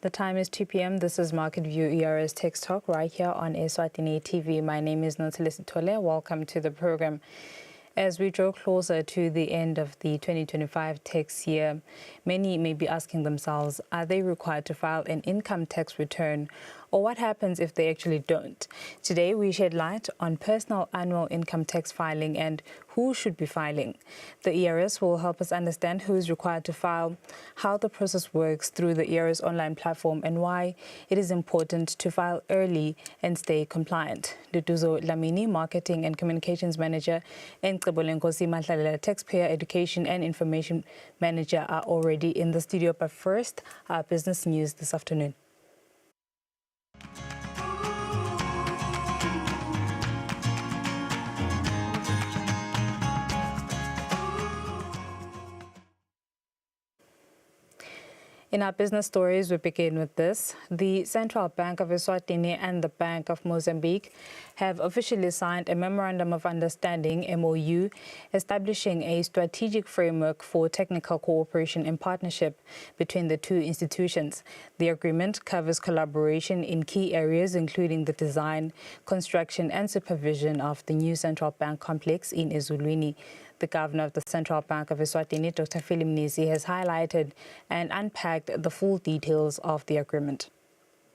The time is 2 p.m. This is Market View ERS Text Talk right here on Eswatini TV. My name is Nothelesi Tole. Welcome to the program. As we draw closer to the end of the 2025 tax year, many may be asking themselves, are they required to file an income tax return, or what happens if they actually don't? Today, we shed light on personal annual income tax filing and who should be filing. The ERS will help us understand who is required to file, how the process works through the ERS online platform, and why it is important to file early and stay compliant. Duduzo Lamini, Marketing and Communications Manager, and Nkosi Matlalela, Taxpayer Education and Information Manager, are already in the studio. But first, our business news this afternoon. In our business stories, we begin with this. The Central Bank of Eswatini and the Bank of Mozambique have officially signed a Memorandum of Understanding, MOU, establishing a strategic framework for technical cooperation and partnership between the two institutions. The agreement covers collaboration in key areas, including the design, construction and supervision of the new Central Bank complex in Eswatini. The Governor of the Central Bank of Eswatini, Dr. Nisi, has highlighted and unpacked the full details of the agreement.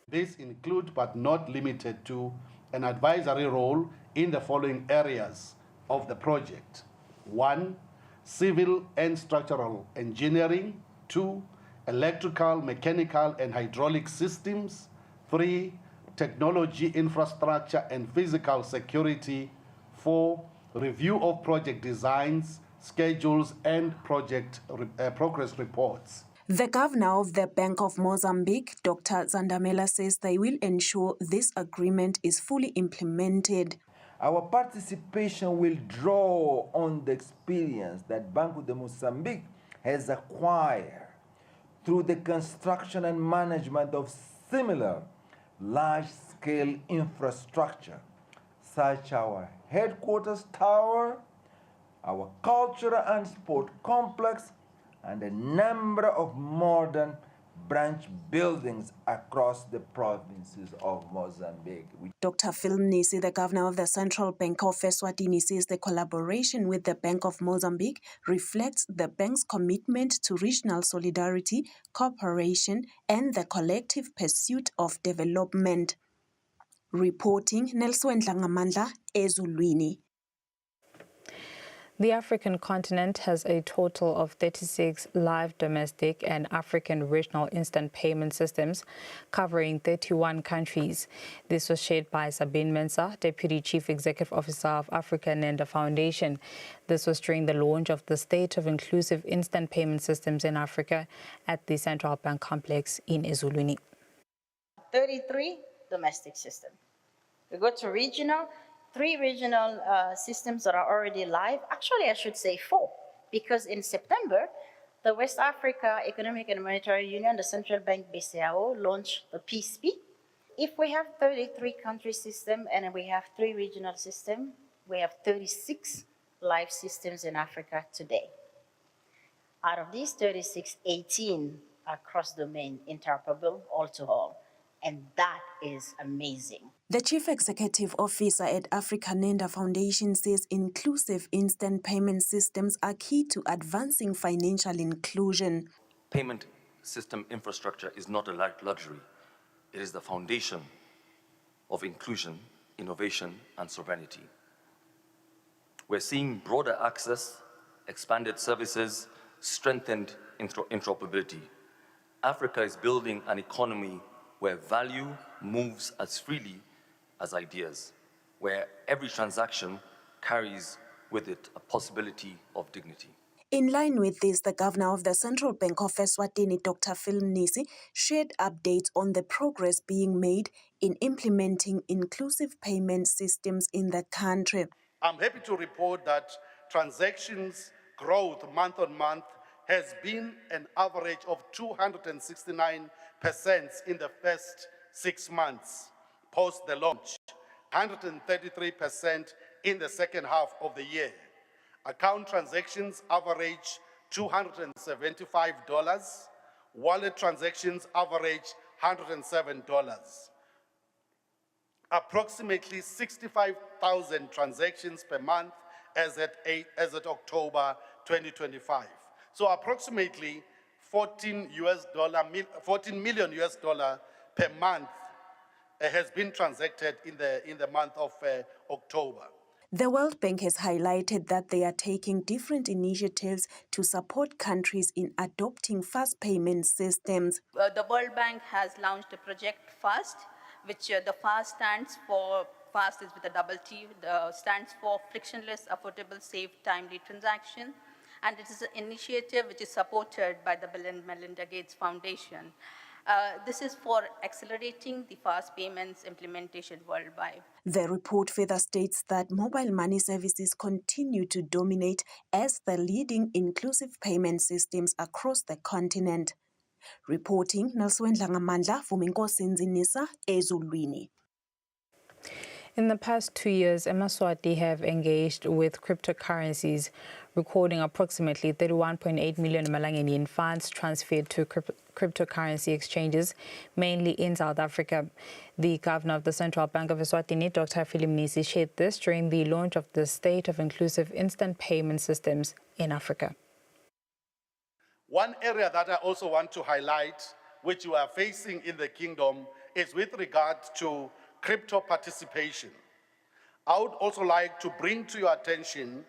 These include, but not limited to, an advisory role in the following areas of the project. 1. Civil and structural engineering. 2. Electrical, mechanical and hydraulic systems. 3. Technology, infrastructure and physical security. 4. Review of project designs, schedules and project progress reports. The governor of the Bank of Mozambique, Dr. Zandamela, says they will ensure this agreement is fully implemented. Our participation will draw on the experience that Banco de Mozambique has acquired through the construction and management of similar large-scale infrastructure, such as our headquarters tower, our cultural and sport complex, and a number of modern branch buildings across the provinces of Mozambique. Dr. Nisi, the governor of the Central Bank of Eswatini, says the collaboration with the Bank of Mozambique reflects the bank's commitment to regional solidarity, cooperation, and the collective pursuit of development. Reporting, Nelson Ngamandla, Ezulwini. The African continent has a total of 36 live domestic and African regional instant payment systems covering 31 countries. This was shared by Sabine Mensah, Deputy Chief Executive Officer of Africa Nenda Foundation. This was during the launch of the State of Inclusive Instant Payment Systems in Africa at the Central Bank complex in Eswatini. 33 domestic systems. We go to regional. 3 regional systems that are already live. Actually, I should say 4, because in September, the West Africa Economic and Monetary Union, the Central Bank BCAO, launched the PSP. If we have 33 country system and we have 3 regional systems, we have 36 live systems in Africa today. Out of these 36, 18 are cross-domain interoperable, all-to-all. And that is amazing. The Chief Executive Officer at Africa Nenda Foundation says inclusive instant payment systems are key to advancing financial inclusion. Payment system infrastructure is not a luxury. It is the foundation of inclusion, innovation, and sovereignty. We're seeing broader access, expanded services, strengthened interoperability. Africa is building an economy where value moves as freely as ideas, where every transaction carries with it a possibility of dignity. In line with this, the governor of the Central Bank of Eswatini, Dr. Nisi, shared updates on the progress being made in implementing inclusive payment systems in the country. I'm happy to report that transactions growth month on month has been an average of 269% in the first 6 months post the launch, 133% in the second half of the year. Account transactions average $275, wallet transactions average $107. Approximately 65,000 transactions per month as at October 2025. So approximately 14 million US dollar per month has been transacted in the month of October. The World Bank has highlighted that they are taking different initiatives to support countries in adopting fast payment systems. The World Bank has launched a project FAST, which the FAST stands for, FAST is with a double T, stands for frictionless, affordable, safe, timely transaction. And it is an initiative which is supported by the Bill and Melinda Gates Foundation. This is for accelerating the fast payments implementation worldwide. The report further states that mobile money services continue to dominate as the leading inclusive payment systems across the continent. Reporting, Nelson Langamandla, Vuminkosi Nzinisa, Ezulwini. In the past 2 years, Eswatini have engaged with cryptocurrencies, recording approximately 31.8 million Malangeni in funds transferred to cryptocurrency exchanges, mainly in South Africa. The governor of the Central Bank of Eswatini, Dr. Philip Nisi, shared this during the launch of the State of Inclusive Instant Payment Systems in Africa. One area that I also want to highlight, which we are facing in the kingdom, is with regard to crypto participation. I would also like to bring to your attention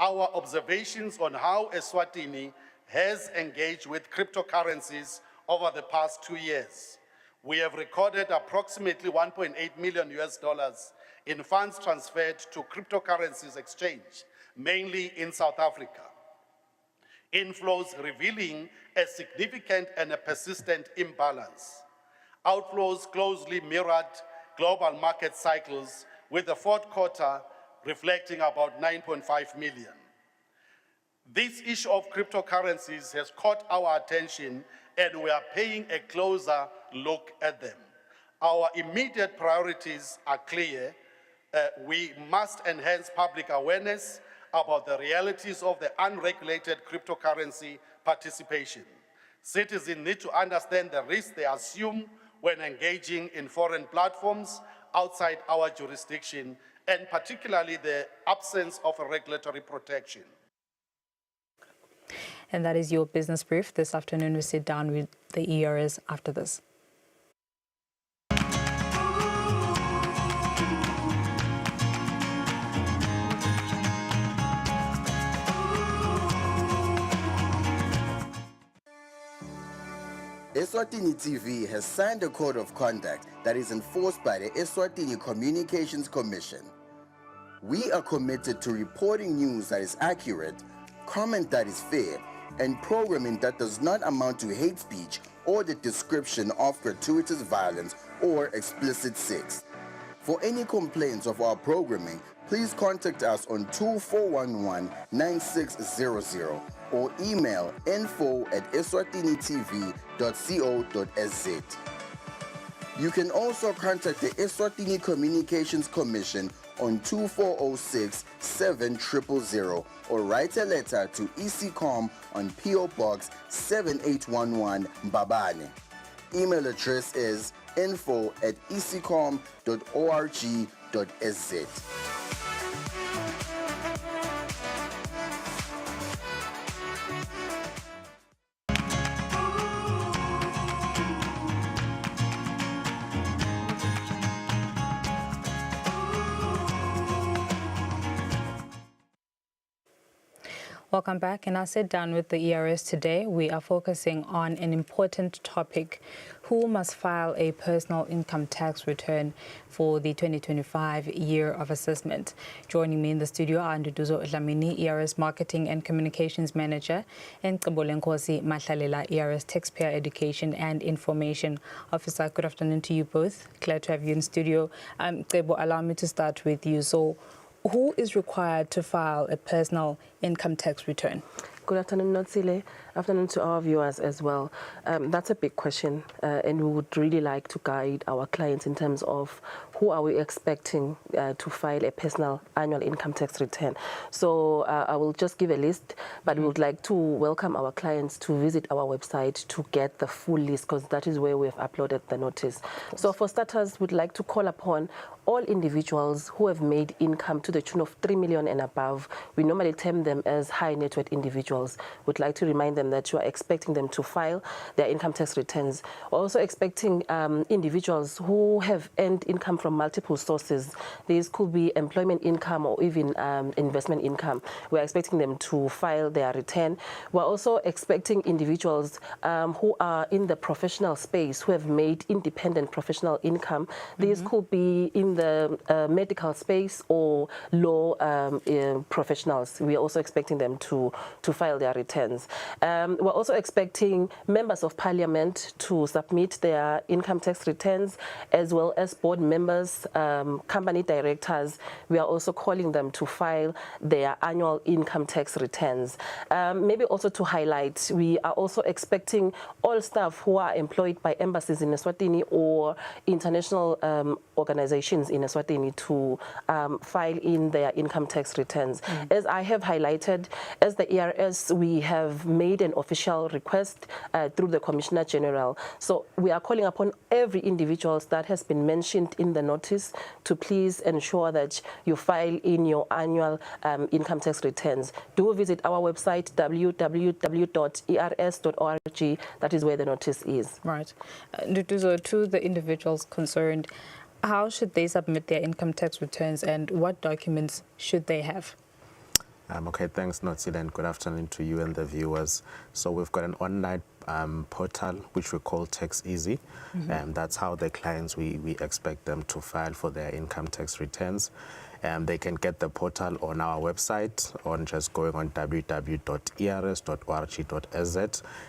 our observations on how Eswatini has engaged with cryptocurrencies over the past 2 years. We have recorded approximately 1.8 million US dollars in funds transferred to cryptocurrencies exchange, mainly in South Africa. Inflows revealing a significant and a persistent imbalance. Outflows closely mirrored global market cycles, with the fourth quarter reflecting about 9.5 million. This issue of cryptocurrencies has caught our attention, and we are paying a closer look at them. Our immediate priorities are clear. We must enhance public awareness about the realities of the unregulated cryptocurrency participation. Citizens need to understand the risks they assume when engaging in foreign platforms outside our jurisdiction, and particularly the absence of a regulatory protection. And that is your business brief. This afternoon, we sit down with the ERS after this. Eswatini TV has signed a code of conduct that is enforced by the Eswatini Communications Commission. We are committed to reporting news that is accurate, comment that is fair, and programming that does not amount to hate speech or the description of gratuitous violence or explicit sex. For any complaints of our programming, please contact us on 2411-9600 or email info@eswatinitv.co.za. You can also contact the Eswatini Communications Commission on 2406-7000 or write a letter to ECCOM on PO Box 7811 Mbabane. Email address is info@ecom.org.sz. Welcome back. And I sit down with the ERS today. We are focusing on an important topic: who must file a personal income tax return for the 2025 year of assessment. Joining me in the studio are Nduduzo Dlamini, ERS Marketing and Communications Manager, and Nkosi Mahlalela, ERS Taxpayer Education and Information Officer. Good afternoon to you both. Glad to have you in studio. Allow me to start with you. So, who is required to file a personal income tax return? Good afternoon, Notsile. Afternoon to our viewers as well. That's a big question, and we would really like to guide our clients in terms of who are we expecting to file a personal annual income tax return. So I will just give a list, but we would like to welcome our clients to visit our website to get the full list, because that is where we have uploaded the notice. So for starters, we'd like to call upon all individuals who have made income to the tune of 3 million and above. We normally term them as high net worth individuals. We'd like to remind them that you are expecting them to file their income tax returns. We're also expecting individuals who have earned income from multiple sources. These could be employment income or even investment income. We're expecting them to file their return. We're also expecting individuals who are in the professional space, who have made independent professional income. These could be in the medical space or law professionals. We are also expecting them to file their returns. We're also expecting members of parliament to submit their income tax returns, as well as board members, company directors. We are also calling them to file their annual income tax returns. Maybe also to highlight, we are also expecting all staff who are employed by embassies in Eswatini or international organizations in Eswatini to file in their income tax returns. As I have highlighted, as the ERS, we have made an official request through the Commissioner General. So we are calling upon every individual that has been mentioned in the notice to please ensure that you file in your annual income tax returns. Do visit our website, www.ers.org. That is where the notice is. Right. So to the individuals concerned, how should they submit their income tax returns and what documents should they have? Okay, thanks, Notsile, and good afternoon to you and the viewers. So we've got an online portal which we call Tax Easy, and that's how the clients, we expect them to file for their income tax returns. They can get the portal on our website on just going on www.ers.org.sz.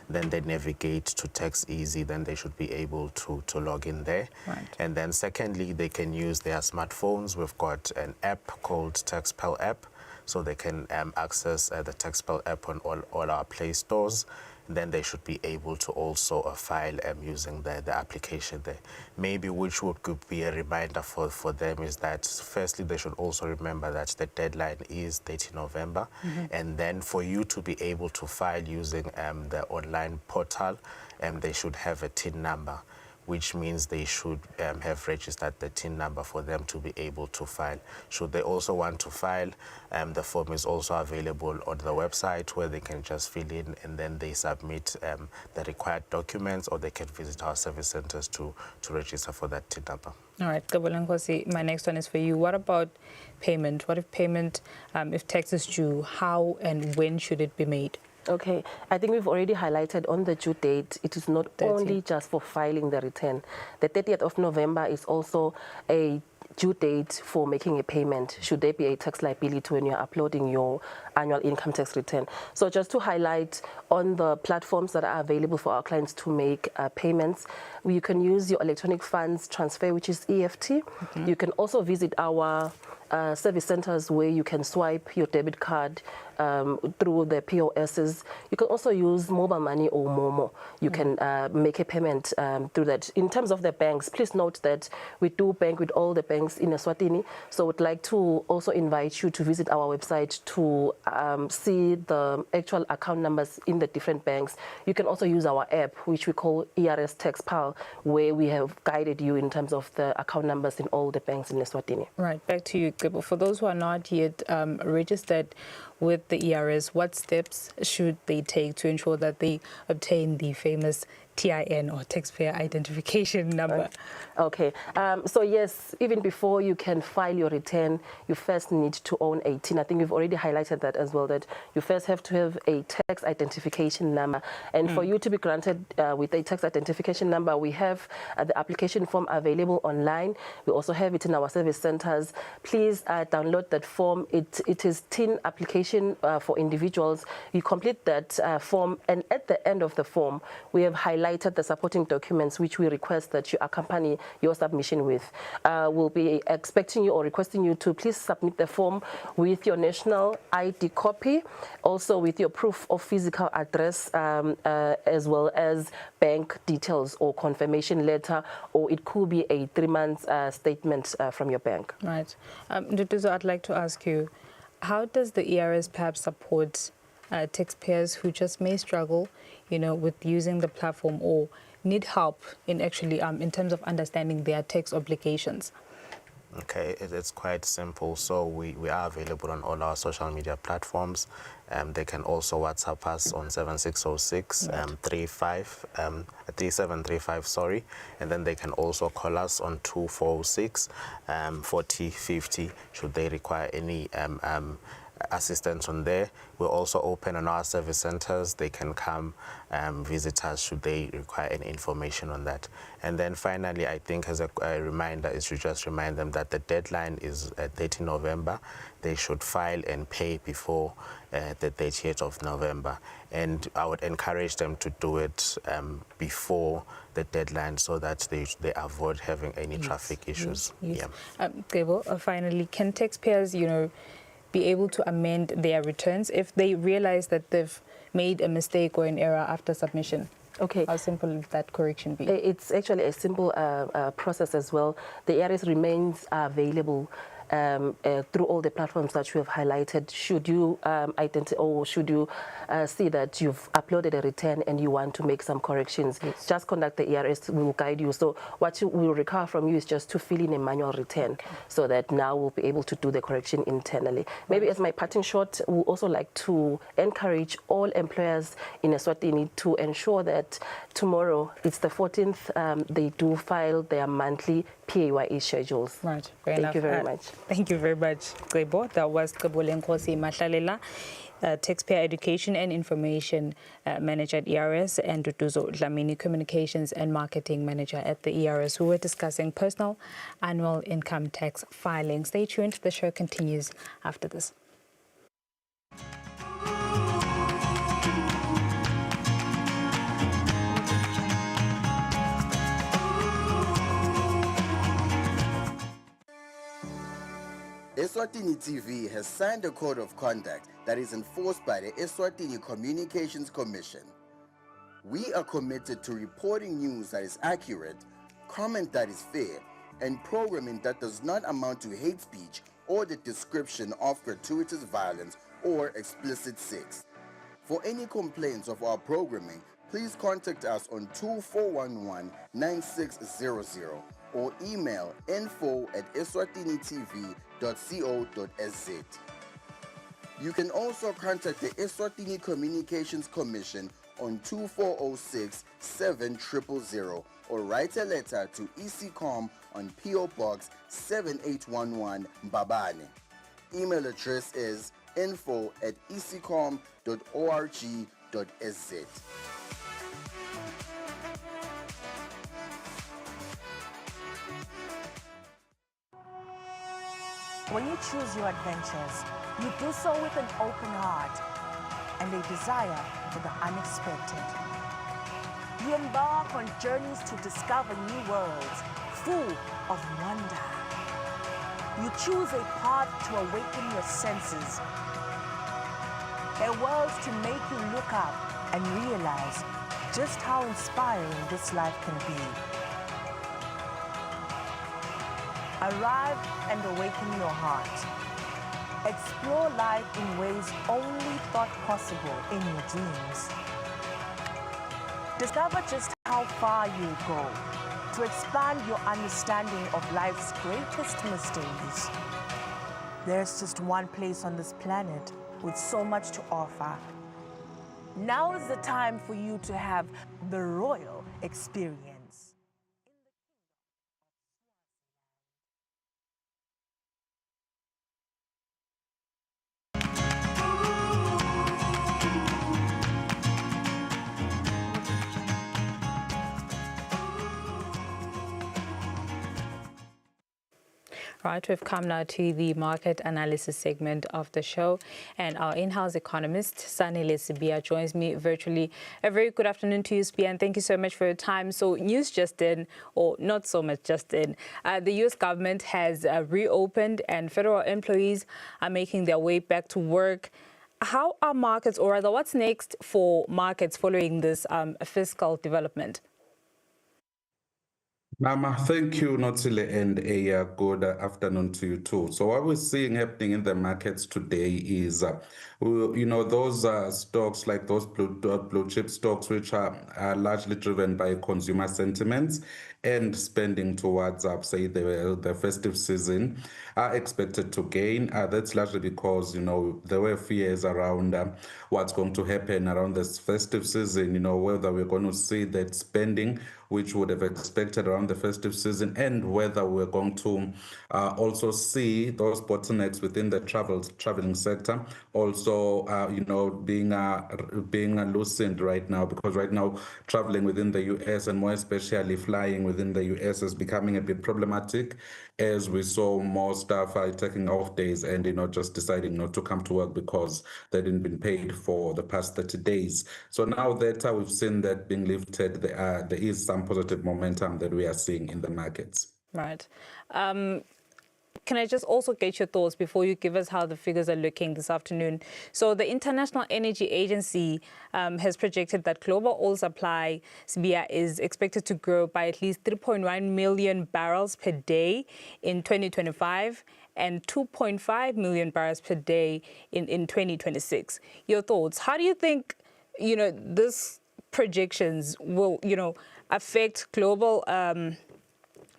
Then they navigate to Tax Easy, then they should be able to log in there. Right. And then secondly, they can use their smartphones. We've got an app called TaxPal app, so they can access the TaxPal app on all our Play stores. Then they should be able to also file using the application there. Maybe which could be a reminder for them is that firstly they should also remember that the deadline is 30 November. And then for you to be able to file using the online portal, they should have a TIN number, which means they should have registered the TIN number for them to be able to file. Should they also want to file, the form is also available on the website where they can just fill in and then they submit the required documents, or they can visit our service centers to register for that TIN number. All right, Kabulankosi, my next one is for you. What about payment? What if payment, if tax is due, how and when should it be made? Okay, I think we've already highlighted on the due date, it is not 30th. only just for filing the return. The 30th of November is also a due date for making a payment, should there be a tax liability when you're uploading your annual income tax return. So just to highlight, on the platforms that are available for our clients to make payments, you can use your electronic funds transfer, which is EFT. You can also visit our service centers where you can swipe your debit card through the POSs. You can also use mobile money or Momo. You can make a payment through that. In terms of the banks, please note that we do bank with all the banks in Eswatini. So we'd like to also invite you to visit our website to see the actual account numbers in the different banks. You can also use our app, which we call ERS TaxPal, where we have guided you in terms of the account numbers in all the banks in Eswatini. Right, back to you, Gibo. For those who are not yet registered with the ERS, what steps should they take to ensure that they obtain the famous TIN or taxpayer identification number? Okay, so yes, even before you can file your return, you first need to own a TIN. I think we've already highlighted that as well, that you first have to have a tax identification number. And for you to be granted with a tax identification number, we have the application form available online. We also have it in our service centers. Please download that form. It is TIN application application for individuals, you complete that form, and at the end of the form, we have highlighted the supporting documents which we request that you accompany your submission with. We'll be expecting you or requesting you to please submit the form with your national ID copy, also with your proof of physical address, as well as bank details or confirmation letter, or it could be a 3-month statement from your bank. Right. Duduzo, I'd like to ask you, how does the ERS perhaps support taxpayers who just may struggle, with using the platform or need help in actually in terms of understanding their tax obligations? Okay, it's quite simple. So we are available on all our social media platforms. They can also WhatsApp us on 7606 3735, sorry, and then they can also call us on 2406 4050 should they require any assistance on there. We're also open on our service centers. They can come visit us should they require any information on that. And then finally, I think as a reminder is to just remind them that the deadline is 30 November. They should file and pay before the 30th of November. And I would encourage them to do it before the deadline so that they avoid having any traffic issues. Yes. Gabo, finally, can taxpayers, be able to amend their returns if they realize that they've made a mistake or an error after submission? Okay. How simple would that correction be? It's actually a simple process as well. The ERS remains available through all the platforms that you have highlighted. Should you identify or should you see that you've uploaded a return and you want to make some corrections, just contact the ERS. We will guide you. So what we will require from you is just to fill in a manual return, so that now we'll be able to do the correction internally. Maybe as my parting shot, we also like to encourage all employers in Eswatini to ensure that tomorrow, it's the 14th, they do file their monthly PAYE schedules. Right. Thank you very much. Thank you very much, Gebo. That was Nkosi Mahlalela, Taxpayer Education and Information Manager at ERS, and Duduzo Dlamini, Communications and Marketing Manager at the ERS, who were discussing personal annual income tax filing. Stay tuned. The show continues after this. Eswatini TV has signed a code of conduct that is enforced by the Eswatini Communications Commission. We are committed to reporting news that is accurate, comment that is fair, and programming that does not amount to hate speech or the description of gratuitous violence or explicit sex. For any complaints of our programming, please contact us on 2411-9600 or email info@eswatinitv.co.za. You can also contact the Eswatini Communications Commission on 2406-7000 or write a letter to ECCOM on PO Box 7811 Mbabane. Email address is info@ecom.org.za. When you choose your adventures, you do so with an open heart and a desire for the unexpected. You embark on journeys to discover new worlds full of wonder. You choose a path to awaken your senses, a world to make you look up and realize just how inspiring this life can be. Arrive and awaken your heart. Explore life in ways only thought possible in your dreams. Discover just how far you go to expand your understanding of life's greatest mysteries. There's just one place on this planet with so much to offer. Now is the time for you to have the royal experience. Right, we've come now to the market analysis segment of the show, and our in-house economist, Sanele Sibia, joins me virtually. A very good afternoon to you, Sibia, and thank you so much for your time. So news just in, or not so much just in, the U.S. government has reopened and federal employees are making their way back to work. How are markets, or rather, what's next for markets following this fiscal development? Thank you, Notile, and a good afternoon to you too. So what we're seeing happening in the markets today is, those stocks like those blue chip stocks, which are largely driven by consumer sentiments and spending towards, say, the festive season, are expected to gain. That's largely because, there were fears around what's going to happen around this festive season, whether we're going to see that spending which would have expected around the festive season, and whether we're going to also see those bottlenecks within the traveling sector also, being loosened right now, because right now traveling within the US, and more especially flying within the US, is becoming a bit problematic, as we saw more staff taking off days and just deciding not to come to work because they didn't been paid for the past 30 days. So now that we've seen that being lifted, there is some positive momentum that we are seeing in the markets. Right. Can I just also get your thoughts before you give us how the figures are looking this afternoon? So the International Energy Agency has projected that global oil supply, SBIA, is expected to grow by at least 3.1 million barrels per day in 2025 and 2.5 million barrels per day in 2026. Your thoughts? How do you think, this projections will, affect global, or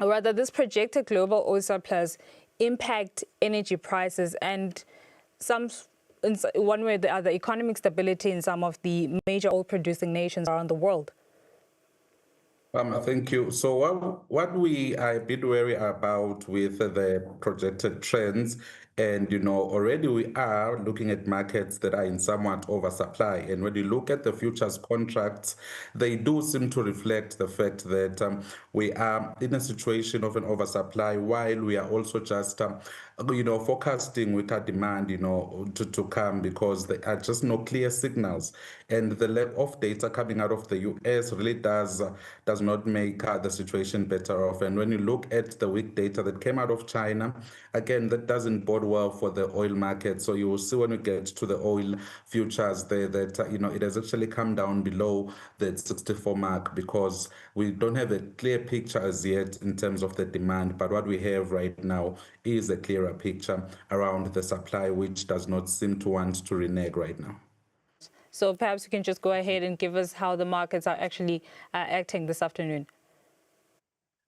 rather this projected global oil surplus impact energy prices and in one way or the other, economic stability in some of the major oil producing nations around the world? Thank you. So what we are a bit wary about with the projected trends, and already we are looking at markets that are in somewhat oversupply. And when you look at the futures contracts, they do seem to reflect the fact that we are in a situation of an oversupply, while we are also just forecasting weaker demand, to come, because there are just no clear signals. And the lack of data coming out of the US really does not make the situation better off. And when you look at the weak data that came out of China, again, that doesn't bode well for the oil market. So you will see when we get to the oil futures there that, it has actually come down below the 64 mark, because we don't have a clear picture as yet in terms of the demand. But what we have right now is a clearer picture around the supply, which does not seem to want to renege right now. So perhaps you can just go ahead and give us how the markets are actually acting this afternoon.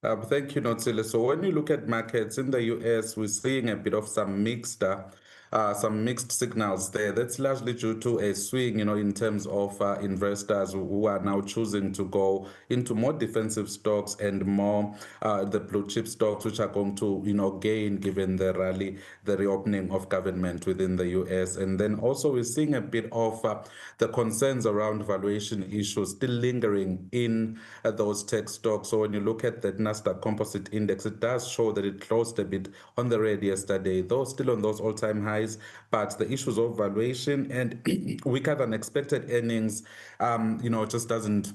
Thank you, Notsile. So when you look at markets in the US, we're seeing a bit of some mixed signals there. That's largely due to a swing, in terms of investors who are now choosing to go into more defensive stocks and more the blue chip stocks, which are going to, gain given the rally, the reopening of government within the US. And then also we're seeing a bit of the concerns around valuation issues still lingering in those tech stocks. So when you look at that Nasdaq Composite Index, it does show that it closed a bit on the red yesterday, though still on those all-time highs. But the issues of valuation and weaker than expected earnings, just doesn't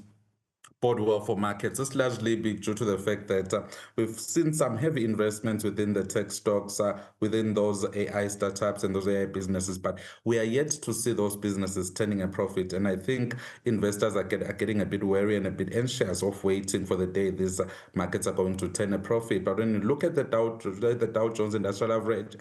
bode well for markets. It's largely due to the fact that we've seen some heavy investments within the tech stocks, within those AI startups and those AI businesses, but we are yet to see those businesses turning a profit. And I think investors are getting a bit wary and a bit anxious of waiting for the day these markets are going to turn a profit. But when you look at the Dow Jones Industrial Average,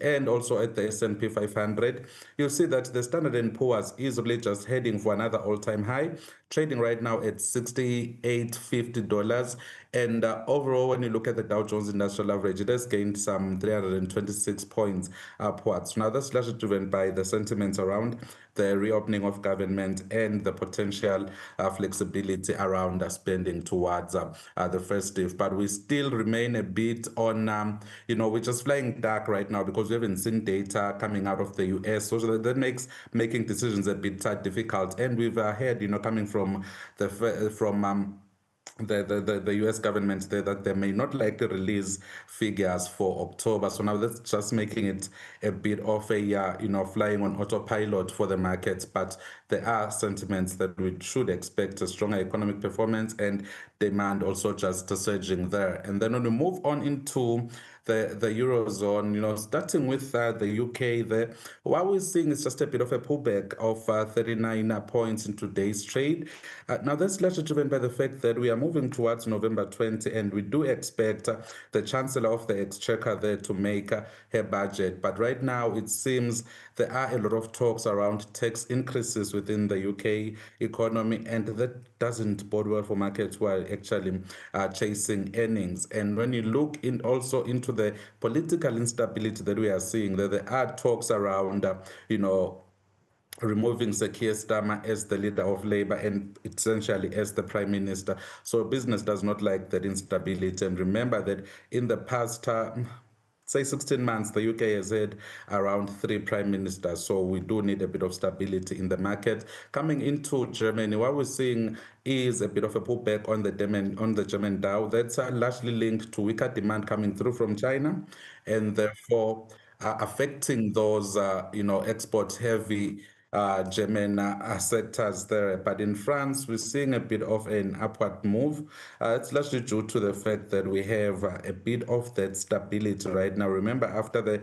and also at the S&P 500, you'll see that the Standard & Poor's is really just heading for another all-time high, trading right now at $68.50. And overall, when you look at the Dow Jones Industrial Average, it has gained some 326 points upwards. Now, that's largely driven by the sentiments around the reopening of government and the potential flexibility around spending towards the festive. But we still remain a bit on, we're just flying dark right now because we haven't seen data coming out of the US. So that makes making decisions a bit difficult. And we've heard, coming from the US government there that they may not likely release figures for October. So now that's just making it a bit of a, flying on autopilot for the markets. But there are sentiments that we should expect a stronger economic performance and demand also just surging there. And then when we move on into the Eurozone, starting with the UK there, what we're seeing is just a bit of a pullback of 39 points in today's trade. Now, that's largely driven by the fact that we are moving towards November 20, and we do expect the Chancellor of the Exchequer there to make her budget. But right now, it seems there are a lot of talks around tax increases within the UK economy, and that doesn't bode well for markets who are actually chasing earnings. And when you look also into the political instability that we are seeing, there are talks around, removing Sir Keir Starmer as the leader of Labour and essentially as the Prime Minister. So business does not like that instability. And remember that in the past, say 16 months, the UK has had around 3 prime ministers. So we do need a bit of stability in the market. Coming into Germany, what we're seeing is a bit of a pullback on the German Dow. That's largely linked to weaker demand coming through from China, and therefore affecting those, export-heavy German sectors there. But in France, we're seeing a bit of an upward move. It's largely due to the fact that we have a bit of that stability right now. Remember, after the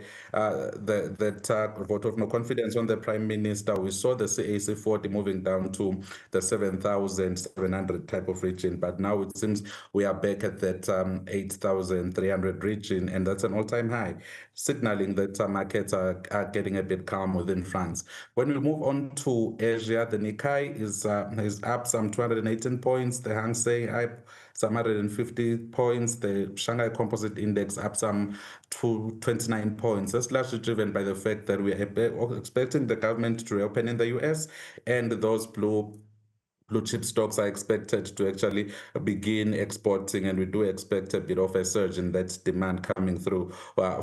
vote of no confidence on the Prime Minister, we saw the CAC 40 moving down to the 7,700 type of region. But now it seems we are back at that 8,300 region, and that's an all-time high, signaling that markets are getting a bit calm within France. When we move on to Asia, the Nikkei is up some 218 points, the Hang Seng up some 150 points, the Shanghai Composite Index up some 29 points. That's largely driven by the fact that we are expecting the government to reopen in the US, and those blue chip stocks are expected to actually begin exporting, and we do expect a bit of a surge in that demand coming through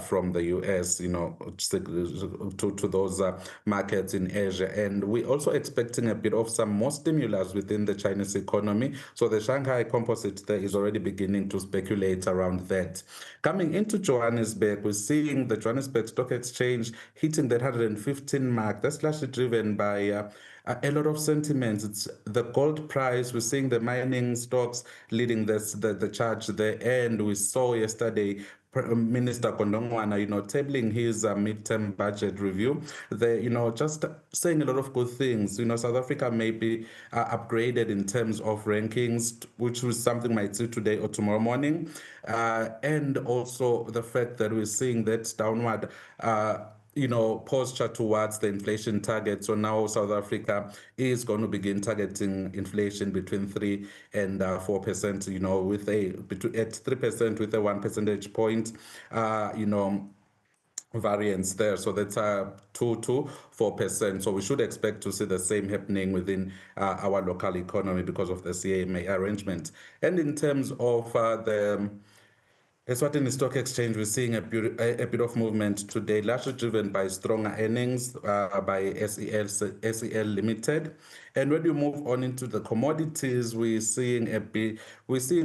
from the US, to those markets in Asia. And we're also expecting a bit of some more stimulus within the Chinese economy. So the Shanghai Composite there is already beginning to speculate around that. Coming into Johannesburg, we're seeing the Johannesburg Stock Exchange hitting that 115 mark. That's largely driven by a lot of sentiments. It's the gold price. We're seeing the mining stocks leading the charge there. And we saw yesterday Minister Kondongwana, tabling his midterm budget review. They, just saying a lot of good things. South Africa may be upgraded in terms of rankings, which is something might see today or tomorrow morning. And also the fact that we're seeing that downward posture towards the inflation target. So now South Africa is going to begin targeting inflation between 3 and 4%, with at 3% with a 1 percentage point, variance there. So that's 2 to 4%. So we should expect to see the same happening within our local economy because of the CMA arrangement. And in terms of the Eswatini Stock Exchange, we're seeing a bit of movement today, largely driven by stronger earnings by SEL Limited. And when you move on into the commodities, we're seeing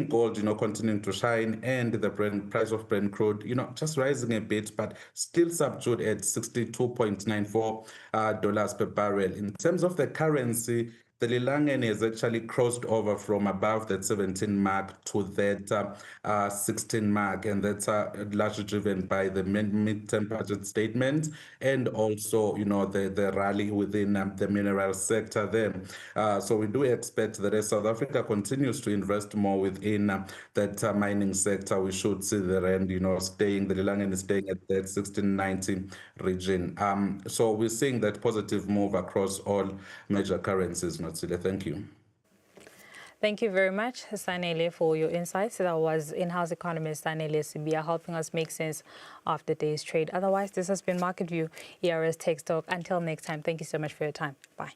gold, continuing to shine, and the price of Brent crude, just rising a bit, but still subdued at $62.94 dollars per barrel. In terms of the currency, the Lilangeni has actually crossed over from above that 17 mark to that 16 mark, and that's largely driven by the mid-term budget statement and also, the rally within the mineral sector there. So we do expect that as South Africa continues to invest more within that mining sector, we should see the rand, the Lilangeni staying at that 1690 region. So we're seeing that positive move across all major currencies. Thank you. Thank you very much, Sanele, for your insights. That was in-house economist Sanele Sibia helping us make sense of the day's trade. Otherwise, this has been Market View, ERS Tech Talk. Until next time, thank you so much for your time. Bye.